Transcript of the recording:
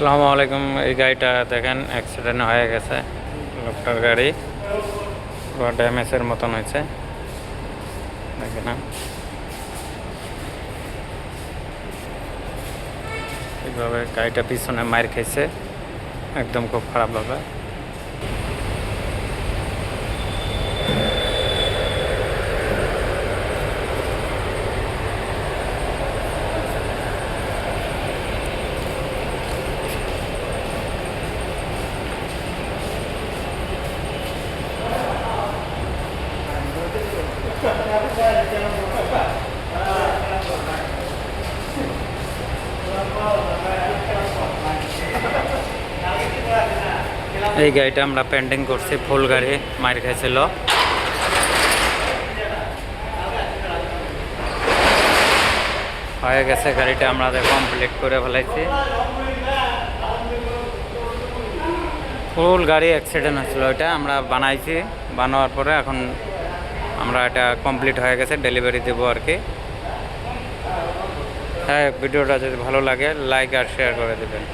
আসসালামু আলাইকুম। এই গাড়িটা দেখেন অ্যাক্সিডেন্ট হয়ে গেছে, লোকটার গাড়ি পুরো ড্যামেজের মতন হয়েছে। দেখেন এইভাবে গাড়িটা পিছনে মার খাইছে একদম খুব খারাপভাবে। এই গাড়িটা আমরা পেন্টিং করছি, ফুল গাড়ি মার খাইছিল। হয়ে গেছে গাড়িটা আমরা কমপ্লিট করে ফেলাইছি। ফুল গাড়ি অ্যাক্সিডেন্ট হয়েছিল, এটা আমরা বানাইছি। বানানোর পরে এখন আমরা এটা কমপ্লিট হয়ে গেছে, ডেলিভারি দেবো আর কি। হ্যাঁ, ভিডিওটা যদি ভালো লাগে লাইক আর শেয়ার করে দেবেন।